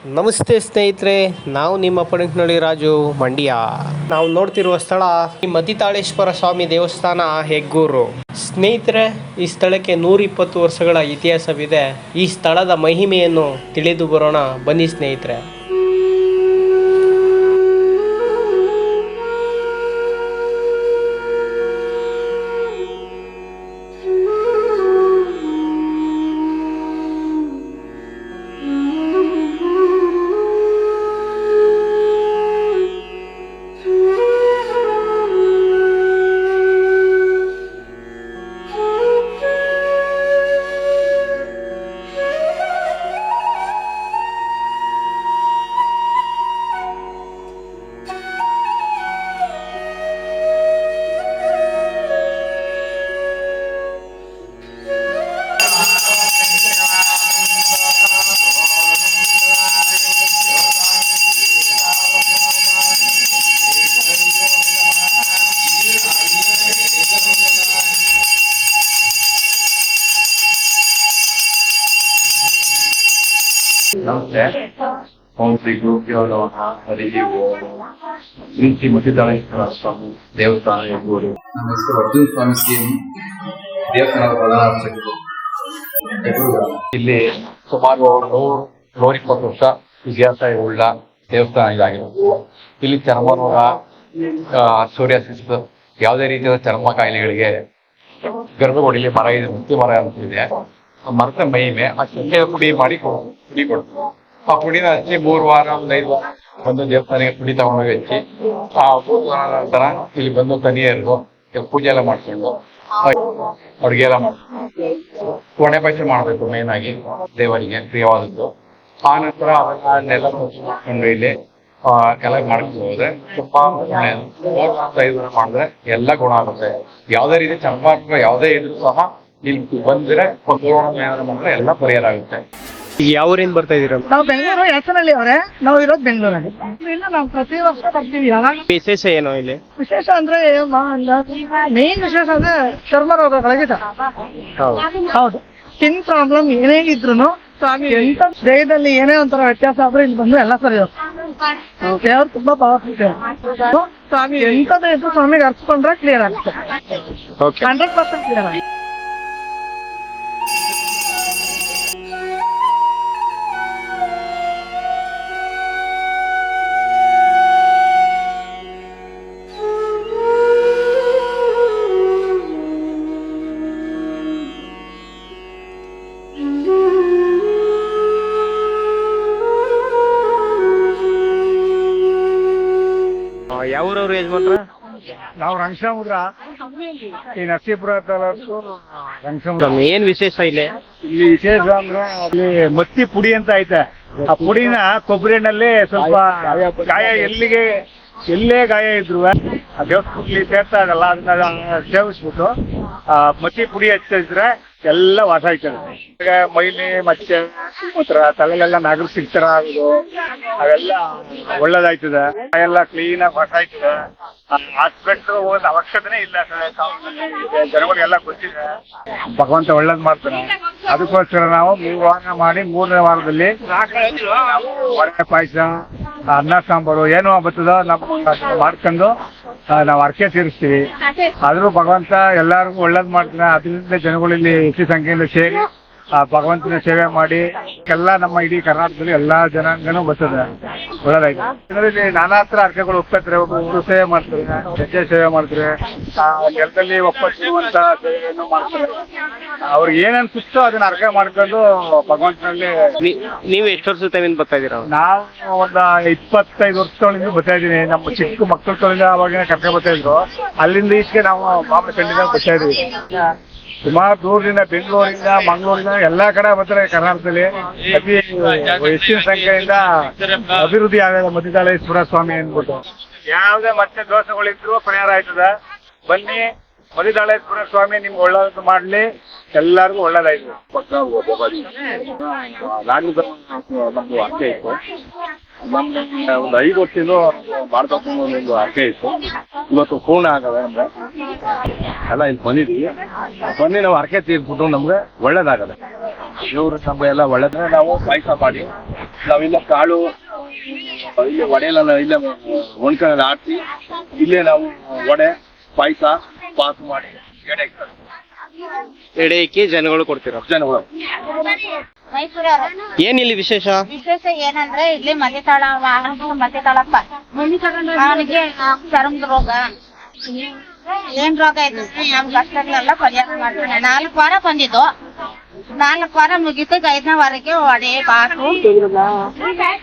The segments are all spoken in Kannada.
ನಮಸ್ತೆ ಸ್ನೇಹಿತರೆ, ನಾವು ನಿಮ್ಮ ಪಡಂಕ್ನಳ್ಳಿ ರಾಜು ಮಂಡ್ಯ. ನಾವು ನೋಡ್ತಿರುವ ಸ್ಥಳ ಈ ಮತಿತಾಳೇಶ್ವರ ಸ್ವಾಮಿ ದೇವಸ್ಥಾನ ಹೆಗ್ಗೂರು. ಸ್ನೇಹಿತರೆ, ಈ ಸ್ಥಳಕ್ಕೆ 120 ವರ್ಷಗಳ ಇತಿಹಾಸವಿದೆ. ಈ ಸ್ಥಳದ ಮಹಿಮೆಯನ್ನು ತಿಳಿದು ಬರೋಣ ಬನ್ನಿ ಸ್ನೇಹಿತರೆ. ನಮಸ್ತೆ. ಓಂ ಶ್ರೀ ಗುರುಭ್ಯೋ ನಮಃ. ಹರಿ ಓಂ. ಶ್ರೀ ಮತಿತಾಳೇಶ್ವರ ಸ್ವಾಮಿ ದೇವಸ್ಥಾನ ಹೆಗ್ಗೂರು. ನಮ್ಮ ಹೆಸರು ಅರ್ಜುನ್ ಸ್ವಾಮಿ ಸಿಎಂ, ದೇವಸ್ಥಾನದ ಪ್ರಧಾನ ಅರ್ಚಕರು. ಇಲ್ಲಿ ಸುಮಾರು 120 ವರ್ಷ ಇತಿಹಾಸ ಉಳ್ಳ ದೇವಸ್ಥಾನ ಇದಾಗಿರುತ್ತೆ. ಇಲ್ಲಿ ಚರ್ಮರೋಗ, ಸೋರಿಯಾಸಿಸ್, ಯಾವುದೇ ರೀತಿಯ ಚರ್ಮ ಕಾಯಿಲೆಗಳಿಗೆ ಗರ್ಭಗುಡಿಲಿ ಮರ ಇದೆ, ಮುತ್ತಿ ಮರ ಅಂತಿದೆ. ಮರದ ಮಹಿಮೆ ಆ ಸೆಕೆ ಪುಡಿ ಮಾಡಿ ಪುಡಿ ಕೊಡ್ತೀವಿ. ಆ ಪುಡಿನ ಹಚ್ಚಿ 3 ವಾರ 5 ವಾರ ಬಂದು ದೇವಸ್ಥಾನಕ್ಕೆ ಪುಡಿ ತಗೊಂಡೋಗಿ ಹಚ್ಚಿ ಆ 3 ವಾರ ನಂತರ ಇಲ್ಲಿ ಬಂದು ತನಿಯರು ಪೂಜೆ ಎಲ್ಲ ಮಾಡ್ಕೊಂಡು ಅಡುಗೆ ಎಲ್ಲ ಮಾಡ್ಕೊಂಡು ಒಣೆ ಪಾಯಸ ಮಾಡ್ಬೇಕು. ಮೇನ್ ಆಗಿ ದೇವರಿಗೆ ಪ್ರಿಯವಾದದ್ದು. ಆ ನಂತರ ಅದನ್ನೆಲ್ಲ ಮಾಡ್ಕೊಂಡು ಇಲ್ಲಿ ಎಲ್ಲ ಮಾಡ್ಕೊಂಡು ಹೋದ್ರೆ ತುಂಬಾ ಒಳ್ಳೆಯದು. 3 ವಾರ 5 ವಾರ ಮಾಡಿದ್ರೆ ಎಲ್ಲ ಗುಣ ಆಗುತ್ತೆ. ಯಾವುದೇ ರೀತಿ ಚರ್ಮ ಯಾವುದೇ ಇದ್ರು ಸಹ ಇಲ್ಲಿ ಬಂದ್ರೆ ಮಾಡಿದ್ರೆ ಎಲ್ಲ ಪರಿಹಾರ ಆಗುತ್ತೆ. ಈಗ ಯಾವ ಊರಿಂದ ಬರ್ತಾ ಇದೀರ? ನಾವು ಬೆಂಗಳೂರು ಹೆಸರಲ್ಲಿ ಅವರೇ, ನಾವು ಇರೋದು ಬೆಂಗಳೂರಲ್ಲಿ. ನಾವು ಪ್ರತಿ ವರ್ಷ ಬರ್ತೀವಿ. ವಿಶೇಷ ಏನೋ ಇಲ್ಲಿ? ವಿಶೇಷ ಅಂದ್ರೆ ಮೇನ್ ವಿಶೇಷ ಅಂದ್ರೆ ಚರ್ಮ ರೋಗಗಳಿಗೆ ಹೌದು. ಸ್ಕಿನ್ ಪ್ರಾಬ್ಲಮ್ ಏನೇ ಇದ್ರು ಸ್ವಾಮಿ ಎಂತ ದೇಹದಲ್ಲಿ ಏನೇ ಒಂಥರ ವ್ಯತ್ಯಾಸ ಆದ್ರೆ ಇಲ್ಲಿ ಬಂದು ಎಲ್ಲ ಸರಿ ಹೋಗುತ್ತೆ. ದೇವ್ರು ತುಂಬಾ ಪವರ್ಫುಲ್. ಸ್ವಾಮಿ ಎಂತದೇ ಇದ್ರು ಸ್ವಾಮಿಗೆ ಅರ್ಸ್ಕೊಂಡ್ರೆ ಕ್ಲಿಯರ್ ಆಗುತ್ತೆ. 100% ಕ್ಲಿಯರ್ ಆಗುತ್ತೆ. ಯಾವ ಊರವ್ರು ಯಜಮಾನ್ರ? ನಾವು ರಂಗಸಮುದ್ರ, ಈ ನರಸೀಪುರ ತಾಲೂಕು ರಂಗಸಮುದ್ರ. ಏನ್ ವಿಶೇಷ ಇಲ್ಲಿ? ಇಲ್ಲಿ ವಿಶೇಷ ಅಂದ್ರೆ ಅಲ್ಲಿ ಮತ್ತಿ ಪುಡಿ ಅಂತ ಐತೆ. ಆ ಪುಡಿನ ಕೊಬ್ಬರಿ ಎಣ್ಣೆಲ್ಲಿ ಸ್ವಲ್ಪ ಗಾಯ ಎಲ್ಲೇ ಗಾಯ ಇದ್ರು ಆ ದೇವಸ್ಥಾನದಲ್ಲಿ ಸೇರ್ತಾ ಇದಲ್ಲ, ಅದನ್ನ ಸೇವಿಸ್ಬಿಟ್ಟು ಮತ್ತಿ ಪುಡಿ ಹಚ್ಚಿದ್ರೆ ಎಲ್ಲ ವಾಸ ಆಯ್ತದೆ. ಮೈಲಿ ಮಚ್ಚೆ ತಲೆಗೆಲ್ಲ ನಗರು ಸಿಗ್ತಾರ ಆಗುದು ಅವೆಲ್ಲ ಒಳ್ಳೇದಾಯ್ತದೆ. ಎಲ್ಲ ಕ್ಲೀನ್ ಆಗಿ ವಾಸ ಆಯ್ತದೆ. ಹಾಸ್ಪಿಟ್ಲ್ ಹೋಗೋದ್ ಅವಶ್ಯಕತೆನೇ ಇಲ್ಲ. ಜನಗಳಿಗೆಲ್ಲ ಗೊತ್ತಿದೆ ಭಗವಂತ ಒಳ್ಳೇದ್ ಮಾಡ್ತಾನೆ. ಅದಕ್ಕೋಸ್ಕರ ನಾವು 3 ವಾರ ಮಾಡಿ 3ನೇ ವಾರದಲ್ಲಿ ಒಳ್ಳೆ ಪಾಯಸ, ಅನ್ನ ಸಾಂಬಾರು ಏನೋ ಬರ್ತದೋ ನಾವು ಮಾಡ್ಕೊಂಡು ನಾವು ಅರ್ಕೆ ತೀರಿಸ್ತೀವಿ. ಆದ್ರೂ ಭಗವಂತ ಎಲ್ಲರಿಗೂ ಒಳ್ಳೇದ್ ಮಾಡ್ತಾನೆ. ಅದರಿಂದ ಜನಗಳಲ್ಲಿ ಹೆಚ್ಚು ಸಂಖ್ಯೆಯಿಂದ ಸೇರಿ ಆ ಭಗವಂತನ ಸೇವೆ ಮಾಡಿ ಎಲ್ಲ ನಮ್ಮ ಇಡೀ ಕರ್ನಾಟಕದಲ್ಲಿ ಎಲ್ಲಾ ಜನಾಂಗನೂ ಬರ್ತದೆ. ಒಳ್ಳೇದಾಯ್ತು. ಇದರಲ್ಲಿ ನಾನಾ ತರ ಅರ್ಕೆಗಳು ಒಪ್ಕೊತಾರೆ. ಒಬ್ಬರು ಸೇವೆ ಮಾಡ್ತಾರೆ, ಹೆಜ್ಜೆ ಸೇವೆ ಮಾಡ್ತಾರೆ, ನೆಲದಲ್ಲಿ ಒಪ್ಪತ್ತು ಅಂತ ಸೇವೆಯನ್ನು ಮಾಡ್ತಾರೆ. ಅವ್ರಿಗೆ ಏನೇನು ಅದನ್ನ ಅರ್ಕೆ ಮಾಡ್ಕೊಂಡು ಭಗವಂತನಲ್ಲಿ. ನೀವು ಎಷ್ಟು ವರ್ಷ ತವಿಂದ ಬರ್ತಾ ಇದೀರ? ನಾವು ಒಂದು 25 ವರ್ಷಗಳಿಂದ ಬರ್ತಾ ಇದೀನಿ. ನಮ್ಮ ಚಿಕ್ಕ ಮಕ್ಕಳ ತೊಳಿಂದ ಅವಾಗಿನ ಕರ್ಕೊಂಡು ಬರ್ತಾ ಇದ್ರು. ಅಲ್ಲಿಂದ ಈಚೆಗೆ ನಾವು ಮಾಮೂಲಿ ಖಂಡಿತ ಬರ್ತಾ ಇದೀವಿ. ಸುಮಾರು ದೂರದಿಂದ ಬೆಂಗಳೂರಿಂದ, ಮಂಗಳೂರಿಂದ ಎಲ್ಲಾ ಕಡೆ ಬರ್ತಾರೆ. ಕರ್ನಾಟಕದಲ್ಲಿ ಅತಿ ಹೆಚ್ಚಿನ ಸಂಖ್ಯೆಯಿಂದ ಅಭಿವೃದ್ಧಿ ಆಗದ ಮತಿತಾಳೇಶ್ವರ ಸ್ವಾಮಿ ಅಂದ್ಬಿಟ್ಟು. ಯಾವುದೇ ಮತ್ತೆ ದೋಷಗಳಿದ್ರು ಪರಿಹಾರ ಆಯ್ತದ. ಬನ್ನಿ, ಮತಿತಾಳೇಶ್ವರ ಸ್ವಾಮಿ ನಿಮ್ಗೆ ಒಳ್ಳೇದು ಮಾಡ್ಲಿ, ಎಲ್ಲರಿಗೂ ಒಳ್ಳೇದಾಯ್ತು. ನಮ್ದು ಆಸೆ ಇತ್ತು. ಒಂದು 5 ವರ್ಷದಿಂದ ಮಾಡ್ಬೇಕು ಅನ್ನೋ ಒಂದು ಆಸೆ ಇತ್ತು. ಇವತ್ತು ಪೂರ್ಣ ಆಗವೆ ಅಂದ್ರೆ ಎಲ್ಲ ಇಲ್ಲಿ ಬಂದಿದ್ವಿ. ಬಂದು ನಾವು ಹರಕೆ ತೀರ್ಬಿಟ್ಟು ನಮ್ಗೆ ಒಳ್ಳೇದಾಗದೆ. ಇವರು ನಮ್ಗೆ ಎಲ್ಲ ಒಳ್ಳೇದ್ರೆ ನಾವು ಪಾಯಸ ಮಾಡಿ ನಾವಿಲ್ಲ ಕಾಳು ಇಲ್ಲೇ ಒಡೆಯೆಲ್ಲ ಇಲ್ಲೇ ಒಣ್ಕಳೆಲ್ಲ ಆಡ್ಸಿ ಇಲ್ಲೇ ನಾವು ವಡೆ ಪಾಯಸ ಪಾಸ್ ಮಾಡಿ ಎಡೆ ಇಕ್ಕಿ ಜನಗಳು ಕೊಡ್ತೀರ. ಜನಗಳು ಏನಿಲ್ಲಿ ವಿಶೇಷ? ವಿಶೇಷ ಏನಂದ್ರೆ ಇಲ್ಲಿ ಮತ್ತಿತಾಳಪ್ಪ ಅವನಿಗೆ ಚರ್ಮದ ರೋಗ ಏನ್ ರೋಗ ಇದ್ರೆ ಯಾವ ಕಷ್ಟಗಳೆಲ್ಲ ಪರಿಹಾರ ಮಾಡ್ತಾನೆ. 4 ವಾರ ಬಂದಿದ್ದು, 4 ವಾರ ಮುಗಿತು. 5ನೇ ವಾರಕ್ಕೆ ವಡೆ ಬಾತು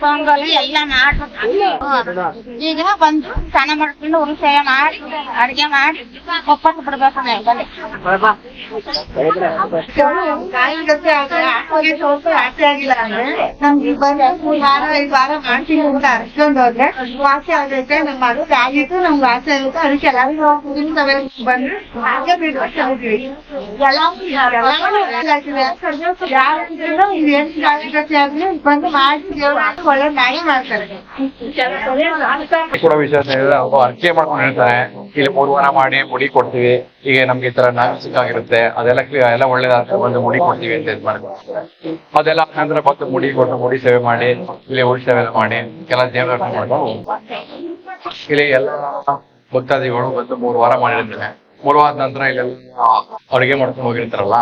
ಪೊಂಗಲ್ ಎಲ್ಲ ಮಾಡ್ಬಿಟ್ಟು ಈಗ ಬಂದು ಸ್ನಾನ ಮಾಡ್ಕೊಂಡು ಉರುಸೇವೆ ಮಾಡಿ ಅಡ್ಗೆ ಮಾಡಿ ಒಪ್ಪತ್ತು ಬಿಡ್ಬೇಕು. ನಮ್ಗೆ ವಾರ 5 ವಾರ ಮಾಡ್ತೀನಿ ಅಂತ ಅರ್ಸ್ಕೊಂಡು ಹೋದ್ರೆ ವಾಸಿ ಆಗೈತೆ. ನಮ್ಗೆ ಅದು ಆಗಿತ್ತು, ನಮ್ಗೆ ವಾಸಿ ಆಗುತ್ತೆ. ಅದಕ್ಕೆ ಎಲ್ಲರಿಗೂ ಬಂದು ಹಾಗೆ ಬಿಡ್ತೀವಿ. ಬಂದು ಮಾಡಿ ಒಳ್ಳೆ ನ್ಯಾಯ ಮಾಡ್ತಾರೆ. ಕೂಡ ವಿಶೇಷ ಹೇಳಿದ್ರೆ ಅವ್ರು ಅರ್ಕೆ ಮಾಡ್ಕೊಂಡು ಹೇಳ್ತಾರೆ. ಇಲ್ಲಿ 3 ವಾರ ಮಾಡಿ ಮುಡಿ ಕೊಡ್ತೀವಿ. ಈಗ ನಮ್ಗೆ ಈ ತರ ನಾಸಿಕ್ ಆಗಿರುತ್ತೆ ಅದೆಲ್ಲ ಎಲ್ಲ ಒಳ್ಳೇದಾಗ್ತದೆ, ಒಂದು ಮುಡಿ ಕೊಡ್ತೀವಿ ಅಂತ ಇದು ಮಾಡ್ತಾರೆ. ಅದೆಲ್ಲ ನಂತರ ಮತ್ತೆ ಮುಡಿ ಕೊಟ್ಟು ಮುಡಿ ಸೇವೆ ಮಾಡಿ ಇಲ್ಲಿ ಉಳಿ ಸೇವೆ ಮಾಡಿ ಎಲ್ಲ ದೇವರ ಮಾಡ್ಕೊಂಡು ಇಲ್ಲಿ ಎಲ್ಲ ಭಕ್ತಾದಿಗಳು ಬಂದು 3 ವಾರ ಮಾಡಿರ್ತಾರೆ. 3 ವಾರದ ನಂತರ ಇಲ್ಲೆಲ್ಲ ಅಡುಗೆ ಮಾಡ್ಕೊಂಡು ಹೋಗಿರ್ತಾರಲ್ಲ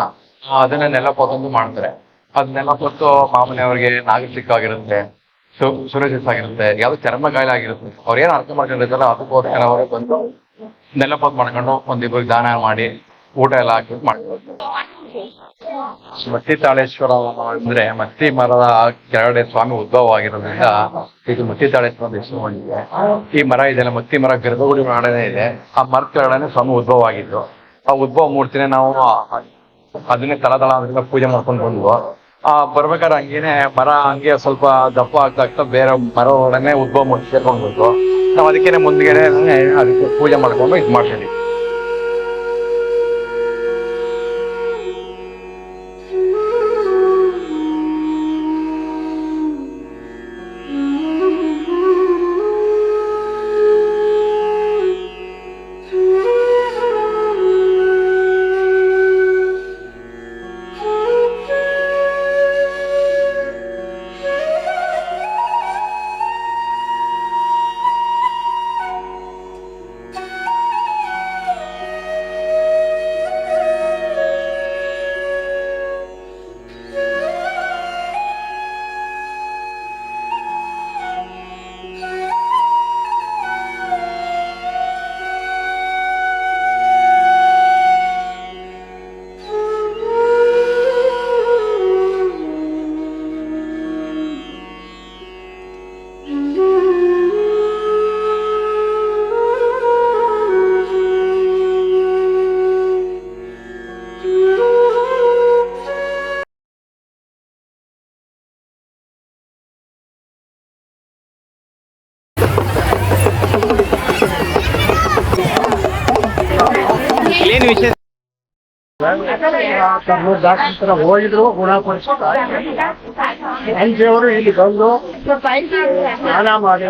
ಅದನ್ನ ನೆಲ ಪೊತ್ತೊಂದು ಮಾಡ್ತಾರೆ. ಅದನ್ನೆಲ್ಲ ಕೊಟ್ಟು ಮಾಮೂಲಿ ಅವ್ರಿಗೆ ನಾಗರಿಕ ಆಗಿರುತ್ತೆ, ಸುರಕ್ಷಿತ ಆಗಿರುತ್ತೆ, ಯಾವ್ದು ಚರ್ಮ ಕಾಯಿಲೆ ಆಗಿರುತ್ತೆ. ಅವ್ರು ಏನ್ ಅರ್ಥ ಮಾಡ್ಕೊಂಡಿರ್ತಾರಲ್ಲ ಅದಕ್ಕೋಸ್ಕರ ಅವರು ಬಂದು ನೆಲ ಪೊತ್ತು ಮಾಡ್ಕೊಂಡು ಒಂದಿಬ್ಬರಿಗೆ ದಾನ ಮಾಡಿ ಊಟ ಎಲ್ಲ ಹಾಕಿ ಮಾಡ್ತಾರೆ. ಮತ್ತಿತಾಳೇಶ್ವರ ಅಂದ್ರೆ ಮತ್ತಿ ಮರದ ಕೆಳಗಡೆ ಸ್ವಾಮಿ ಉದ್ಭವ ಆಗಿರೋದ್ರಿಂದ ಇದು ಮತ್ತಿತಾಳೇಶ್ವರ ಅಂತ ಹೆಸರು ಹೊಂದಿದೆ. ಈ ಮರ ಇದೆಲ್ಲ ಮತ್ತಿ ಮರ ಗರ್ಭಗುಡಿ ಮಾಡನೇ ಇದೆ. ಆ ಮರದ ಕೆಳಗಡೆ ಸ್ವಾಮಿ ಉದ್ಭವ ಆಗಿದ್ದು. ಆ ಉದ್ಭವ ಮೂರ್ತಿನೇ ನಾವು ಅದನ್ನೇ ತಳತಳ ಅದರಿಂದ ಪೂಜೆ ಮಾಡ್ಕೊಂಡು ಬಂದ್ವು. ಬರ್ಬೇಕಾದ್ರೆ ಹಂಗೇನೆ ಮರ ಹಂಗೆ ಸ್ವಲ್ಪ ದಪ್ಪ ಆಗ್ತಾ ಬೇರೆ ಮರ ಒಳಗನೆ ಉದ್ಭವ ಮೂರ್ತಿ ಸೇರ್ಕೊಂಡು ಬಂದ್ವು. ನಾವು ಅದಕ್ಕೇನೆ ಮುಂದ್ಗಡೆ ಅದಕ್ಕೆ ಪೂಜೆ ಮಾಡ್ಕೊಂಡು ಇದು ಮಾಡ್ತೀವಿ. ಏನ್ ವಿಶೇಷ? ಡಾಕ್ಟರ್ ಹೋಗಿದ್ರು ಗುಣಪಡಿಸಿದವರು ಇಲ್ಲಿ ಬಂದು ಸ್ನಾನ ಮಾಡಿ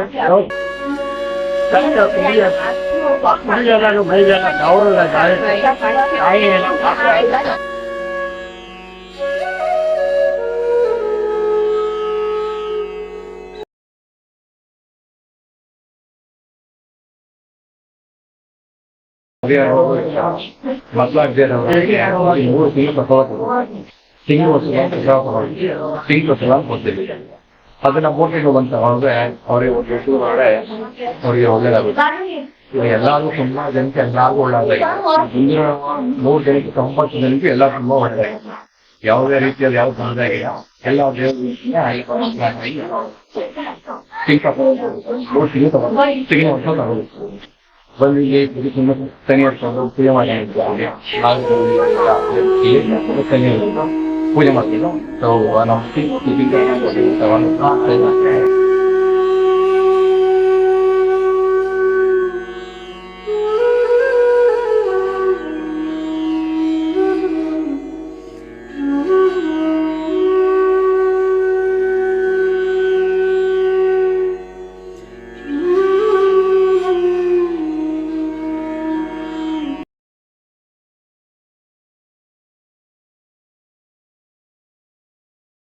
ಮೈಗೆಲ್ಲ ಗೌರವ ಅದನ್ನ 3 ತಿಂಗಳು ಬಂತ ಅವ್ರಿಗೆ ಒಂದು ಒಳ್ಳೆ ಅವ್ರಿಗೆ ಒಳ್ಳೇದಾಗುತ್ತೆ. ಎಲ್ಲಾರು ತುಂಬಾ ಜನಕ್ಕೆ ಎಲ್ಲಾರ್ಗು ಒಳ್ಳೇದಾಗಿದೆ. ಮುಂದಿನ 3 ಜನಕ್ಕೆ 90 ಜನಕ್ಕೆ ಎಲ್ಲ ತುಂಬಾ ಒಳ್ಳೇದಾಗಿದೆ. ಯಾವುದೇ ರೀತಿಯಲ್ಲಿ ಯಾವ ತೊಂದರೆ ಆಗಿಲ್ಲ. ಎಲ್ಲ ಬಂದಿಗೆ ತನಿ ಹಚ್ಕೊಂಡು ಪೂಜೆ ಮಾಡಿ ಪೂಜೆ ಮಾಡ್ತೀವಿ ನಾವು.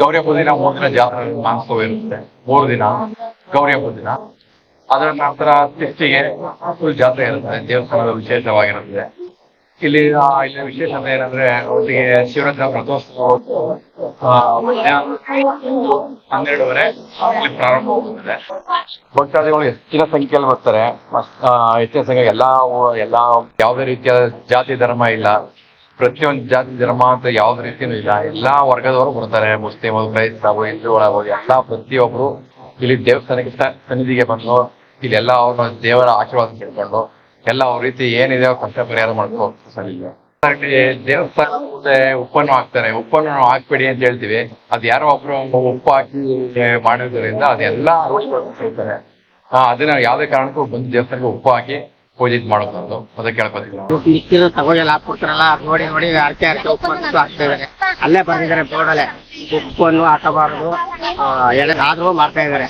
ಗೌರಿ ಹಬ್ಬದ ದಿನ 3 ದಿನ ಜಾತ್ರೆ ಮಹೋತ್ಸವ ಇರುತ್ತೆ. 3 ದಿನ ಗೌರಿ ಹಬ್ಬದ ದಿನ. ಅದರ ನಂತರ ತಿಥಿಗೆ ಫುಲ್ ಜಾತ್ರೆ ಇರುತ್ತೆ. ದೇವಸ್ಥಾನದ ವಿಶೇಷವಾಗಿರುತ್ತೆ. ಇಲ್ಲಿ ವಿಶೇಷತೆ ಏನಂದ್ರೆ ಒಟ್ಟಿಗೆ ಶಿವರಾತ್ರಿ ರಥೋತ್ಸವ 12:30 ಇಲ್ಲಿ ಪ್ರಾರಂಭವಾಗುತ್ತದೆ. ಭಕ್ತಾದಿಗಳು ಹೆಚ್ಚಿನ ಸಂಖ್ಯೆಯಲ್ಲಿ ಬರ್ತಾರೆ. ಹೆಚ್ಚಿನ ಸಂಖ್ಯೆ ಎಲ್ಲಾ ಯಾವುದೇ ರೀತಿಯ ಜಾತಿ ಧರ್ಮ ಇಲ್ಲ. ಪ್ರತಿಯೊಂದು ಜಾತಿ ಧರ್ಮ ಅಂತ ಯಾವ್ದು ರೀತಿನೂ ಇಲ್ಲ. ಎಲ್ಲಾ ವರ್ಗದವರು ಬರ್ತಾರೆ. ಮುಸ್ಲಿಮ್, ಕ್ರೈಸ್ತರು, ಹಿಂದೂಗಳಾಗ್ಬೋದು, ಎಲ್ಲಾ ಪ್ರತಿಯೊಬ್ರು ಇಲ್ಲಿ ದೇವಸ್ಥಾನಕ್ಕೆ ಸನ್ನಿಧಿಗೆ ಬಂದು ಇಲ್ಲೆಲ್ಲ ಅವ್ರ ದೇವರ ಆಶೀರ್ವಾದ ಕೇಳ್ಕೊಂಡು ಎಲ್ಲ ಅವ್ರ ರೀತಿ ಏನಿದೆ ಕಷ್ಟ ಪರಿಹಾರ ಮಾಡ್ಕೊಂಡು ದೇವಸ್ಥಾನ ಮುಂದೆ ಉಪ್ಪನ್ನು ಹಾಕ್ತಾರೆ. ಉಪ್ಪನ್ನು ನಾವು ಹಾಕ್ಬೇಡಿ ಅಂತ ಹೇಳ್ತೀವಿ. ಅದ್ ಯಾರೋ ಒಬ್ರು ಉಪ್ಪು ಹಾಕಿ ಮಾಡೋದ್ರಿಂದ ಅದೆಲ್ಲ ಹೇಳ್ತಾರೆ. ಅದನ್ನ ಯಾವ್ದೇ ಕಾರಣಕ್ಕೂ ಬಂದು ದೇವಸ್ಥಾನಕ್ಕೆ ಉಪ್ಪು ಹಾಕಿ ಪೂಜೆ ಮಾಡೋದು ಅದಕ್ಕೆ ಕೇಳ್ಕೊತೀವಿ. ತಗೋಲ್ಲ ಹಾಕ್ಬಿಡ್ತಾರಲ್ಲ ನೋಡಿ ನೋಡಿ ಅರ್ಕೆ ಉಪ್ಪು ಹಾಕ್ತಾ ಇದಾರೆ. ಅಲ್ಲೇ ಬಂದಿದ್ದಾರೆ ಬೋರ್ಡಲ್ಲೇ ಉಪ್ಪನ್ನು ಹಾಕಬಾರದು ಆದ್ರೂ ಮಾಡ್ತಾ ಇದಾರೆ.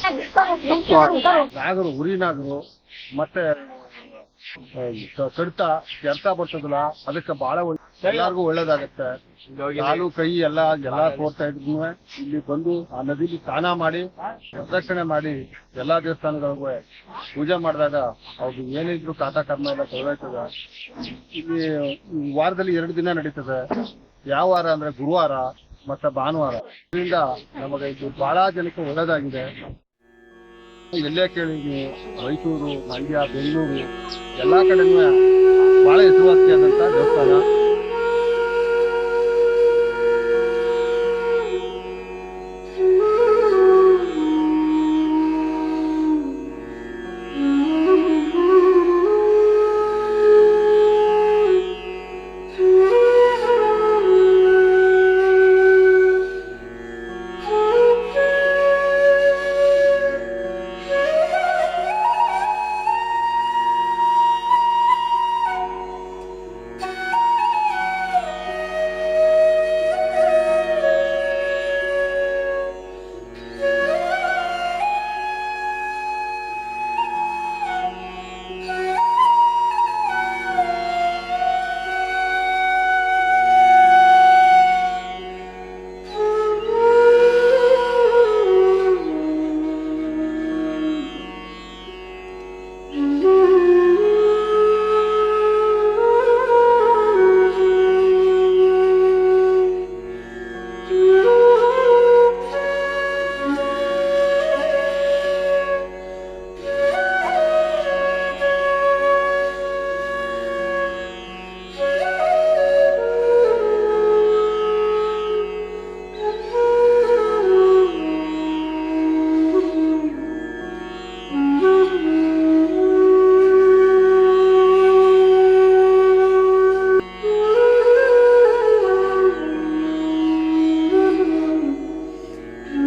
ನಾಗರು ಉರಿನಾಗರು ಮತ್ತೆ ಕಡಿತ ಕೆರ್ತ ಬರ್ತದಲ್ಲ ಅದಕ್ಕೆ ಬಹಳ ಎಲ್ಲಾರ್ಗು ಒಳ್ಳೇದಾಗತ್ತೆ. ಕಾಲು ಕೈ ಎಲ್ಲಾ ತೋರ್ತಾ ಇದ್ರು ಇಲ್ಲಿ ಬಂದು ಆ ನದಿಲಿ ಸ್ನಾನ ಮಾಡಿ ಪ್ರದಕ್ಷಿಣೆ ಮಾಡಿ ಎಲ್ಲಾ ದೇವಸ್ಥಾನಗಳಿಗೂ ಪೂಜೆ ಮಾಡಿದಾಗ ಅವ್ರಿಗೆ ಏನಿದ್ರು ಕಾಟ ಕರ್ಮ ಎಲ್ಲ ತೊಗೊಳ್ತದ. ಇಲ್ಲಿ ವಾರದಲ್ಲಿ 2 ದಿನ ನಡೀತದೆ. ಯಾವ ವಾರ ಅಂದ್ರೆ ಗುರುವಾರ ಮತ್ತೆ ಭಾನುವಾರ. ಇದರಿಂದ ನಮಗೆ ಇದು ಬಹಳ ಜನಕ್ಕೆ ಒಳ್ಳೇದಾಗಿದೆ. ಎಲ್ಲೇ ಕೇಳಿ ಮೈಸೂರು, ಮಂಡ್ಯ, ಬೆಂಗಳೂರು ಎಲ್ಲಾ ಕಡೆನೂ ಬಹಳ ಹೆಸರುವಾಸಿಯಾದಂತ ದೇವಸ್ಥಾನ.